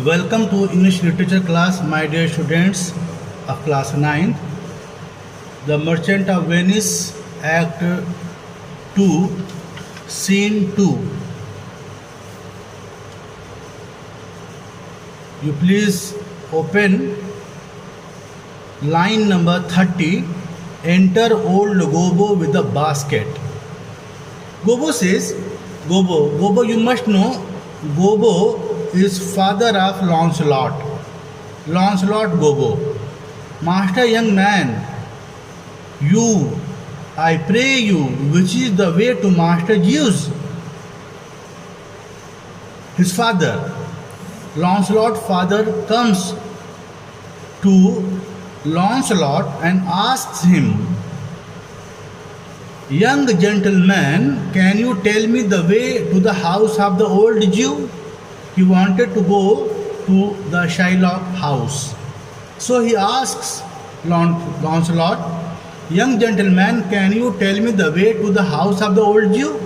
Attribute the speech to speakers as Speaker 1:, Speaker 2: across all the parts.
Speaker 1: Welcome to English literature class, my dear students of class 9th. The Merchant of Venice, Act 2, Scene 2. You please open line number 30. Enter old Gobbo with a basket. Gobbo says, Gobbo, you must know, Gobbo is father of Lancelot. Lancelot Gobbo. Master, young man, I pray you, which is the way to Master Zeus? His father, Lancelot father, comes to Lancelot and asks him, young gentleman, can you tell me the way to the house of the old Jew? He wanted to go to the Shylock house. So he asks Lancelot, young gentleman, can you tell me the way to the house of the old Jew?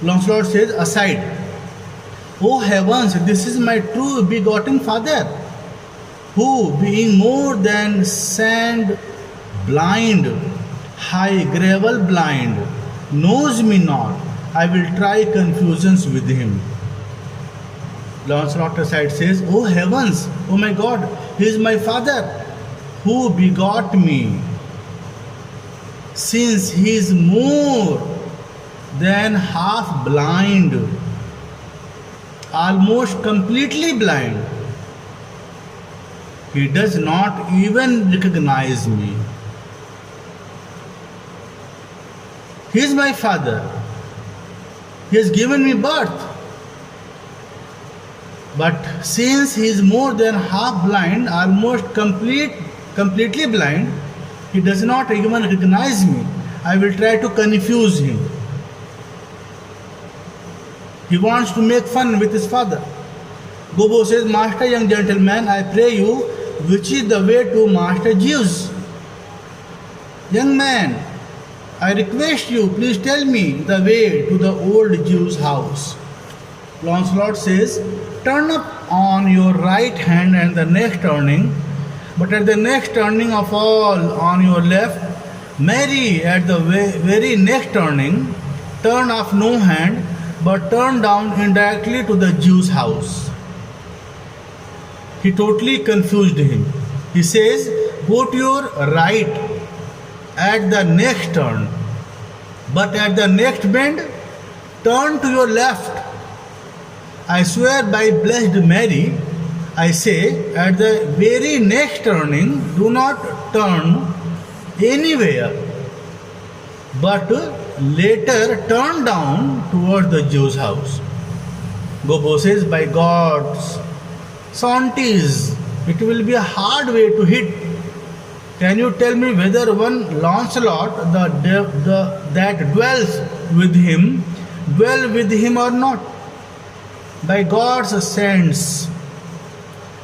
Speaker 1: Lancelot says, aside, oh heavens, this is my true begotten father, who, being more than sand blind, high gravel blind, knows me not. I will try confusions with him. Lancelot aside says, oh heavens, oh my God, he is my father, who begot me. Since he is more than half blind, almost completely blind, he does not even recognize me. He is my father. He has given me birth. But since he is more than half blind, almost completely blind, he does not even recognize me. I will try to confuse him. He wants to make fun with his father. Gobbo says, Master, young gentleman, I pray you, which is the way to Master Zeus? Young man, I request you, please tell me the way to the old Zeus' house. Lancelot says, turn up on your right hand and the next turning, but at the next turning of all on your left, marry at the very next turning, turn off no hand, but turn down indirectly to the Zeus' house. He totally confused him. He says, go to your right at the next turn, but at the next bend, turn to your left. I swear by blessed Mary, I say, at the very next turning, do not turn anywhere, but later turn down towards the Zeus' house. Gobbo says, by God's Santis, it will be a hard way to hit. Can you tell me whether one Lancelot, that dwells with him or not? By God's sense,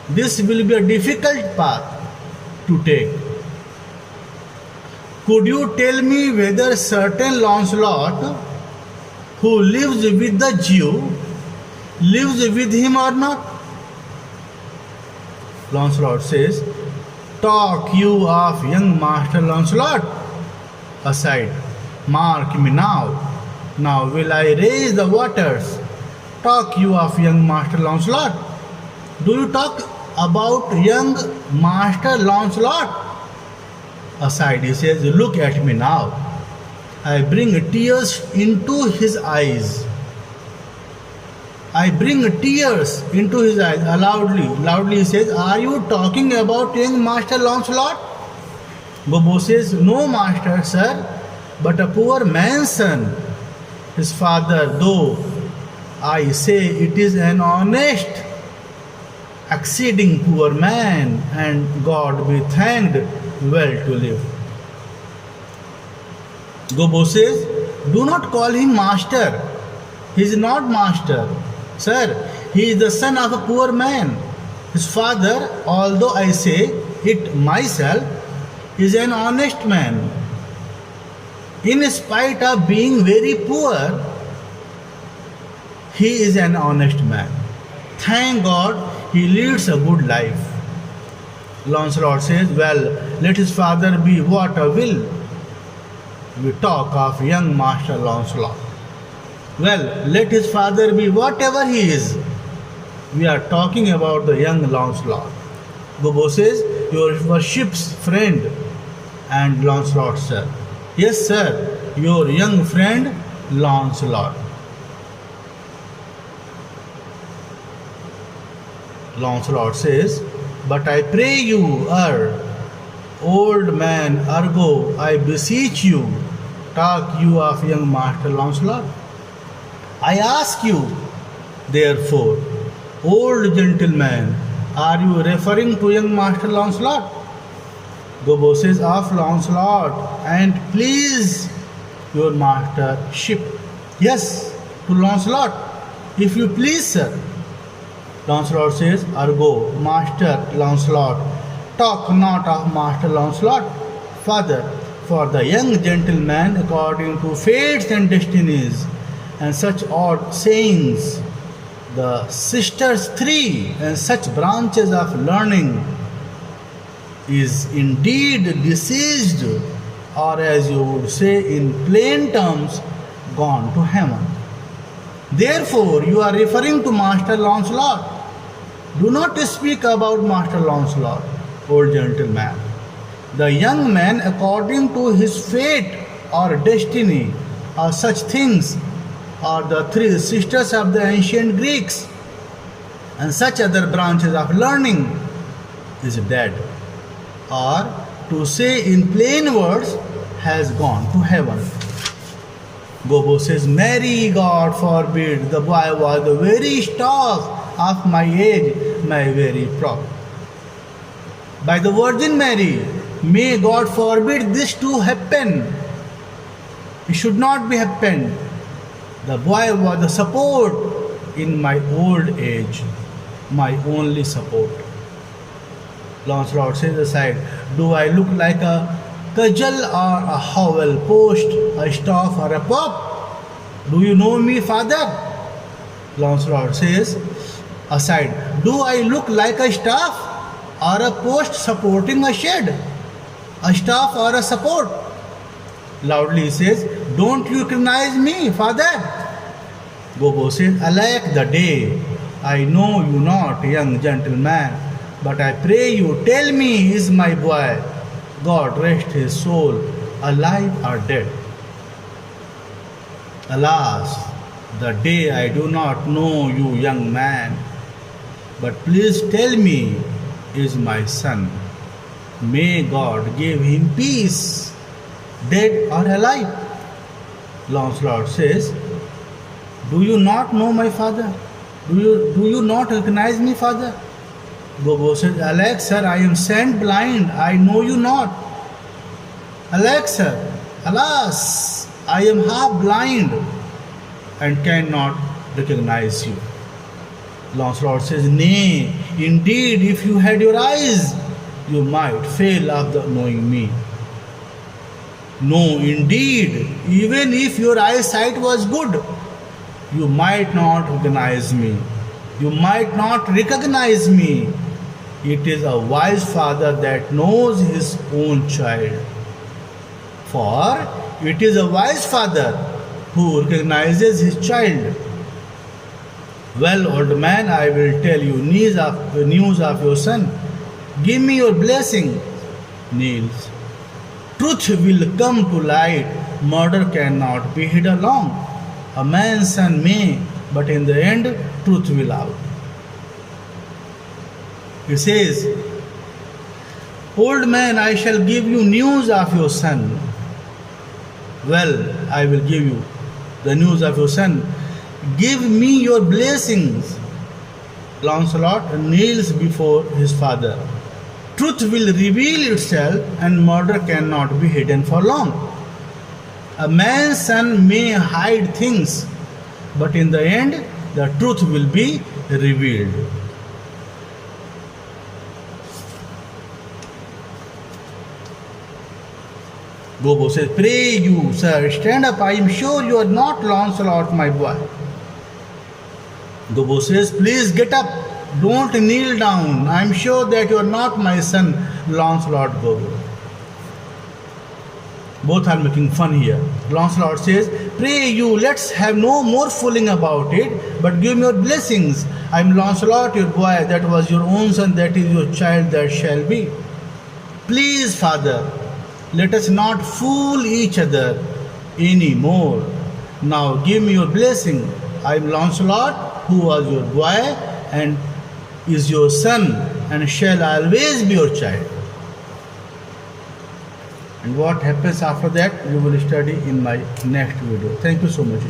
Speaker 1: this will be a difficult path to take. Could you tell me whether certain Lancelot, who lives with the Jew, lives with him or not? Lancelot says, talk you of young Master Lancelot. Aside, mark me now. Now will I raise the waters. Talk you of young Master Lancelot. Do you talk about young Master Lancelot? Aside, he says, look at me now. I bring tears into his eyes. I bring tears into his eyes. Loudly he says, are you talking about young Master Lancelot? Gobbo says, no, Master, sir, but a poor man's son. His father, though I say it is an honest, exceeding poor man, and God be thanked, well to live. Gobbo says, do not call him master. He is not master. Sir, he is the son of a poor man. His father, although I say it myself, is an honest man. In spite of being very poor, he is an honest man. Thank God he leads a good life. Lancelot says, well, let his father be what a will. We talk of young Master Lancelot. Well, let his father be whatever he is. We are talking about the young Lancelot. Gobbo says, your worship's friend. And Lancelot said, yes, sir, your young friend Lancelot. Lancelot says, but I pray you, old man, ergo, I beseech you, talk you of young Master Lancelot. I ask you, therefore, old gentleman, are you referring to young Master Lancelot? Gobbo says, of Lancelot, and please your mastership. Yes, to Lancelot, if you please, sir. Lancelot says, ergo, Master Lancelot, talk not of Master Lancelot, father, for the young gentleman, according to fates and destinies, and such odd sayings, the sisters three, and such branches of learning, is indeed deceased, or as you would say in plain terms, gone to heaven. Therefore, you are referring to Master Lancelot. Do not speak about Master Lancelot, old gentleman. The young man, according to his fate or destiny, or such things, are the three sisters of the ancient Greeks, and such other branches of learning, is dead. Or, to say in plain words, has gone to heaven. Gobbo says, Mary, God forbid, the boy was the very staff of my age, my very prop. By the Virgin Mary, may God forbid this to happen. It should not be happened. The boy was the support in my old age, my only support. Lancelot says aside, do I look like a cudgel or a howell post, a staff or a pop? Do you know me, father? Lancelot says aside, do I look like a staff or a post supporting a shed? A staff or a support? Loudly he says, don't you recognize me, father? Gobbo says, alack the day, I know you not, young gentleman, but I pray you tell me, is my boy, God rest his soul, alive or dead? Alas, the day I do not know you, young man, but please tell me, is my son, may God give him peace, dead or alive? Lancelot says, do you not know my father? Do you not recognize me, father? Gobbo says, alack, sir, I am sent blind, I know you not. Alack, sir, alas, I am half blind and cannot recognize you. Lancelot says, nay, indeed, if you had your eyes, you might fail of the knowing me. No, indeed, even if your eyesight was good, you might not recognize me. You might not recognize me. It is a wise father that knows his own child. For it is a wise father who recognizes his child. Well, old man, I will tell you news of your son. Give me your blessing, Niels. Truth will come to light. Murder cannot be hidden long. A man's son may, but in the end, truth will out. He says, old man, I shall give you news of your son. Well, I will give you the news of your son. Give me your blessings. Lancelot kneels before his father. Truth will reveal itself, and murder cannot be hidden for long. A man's son may hide things, but in the end, the truth will be revealed. Gobbo says, pray you, sir, stand up. I am sure you are not Lancelot, my boy. Gobbo says, please get up. don't kneel down. I am sure that you are not my son, Lancelot Gogol. Both are making fun here. Lancelot says, pray you, let's have no more fooling about it, but give me your blessings. I am Lancelot, your boy, that was your own son, that is your child that shall be. Please, father, let us not fool each other any more. Now give me your blessing. I am Lancelot, who was your boy and is your son, and shall always be your child. And what happens after that, we will study in my next video. Thank you so much.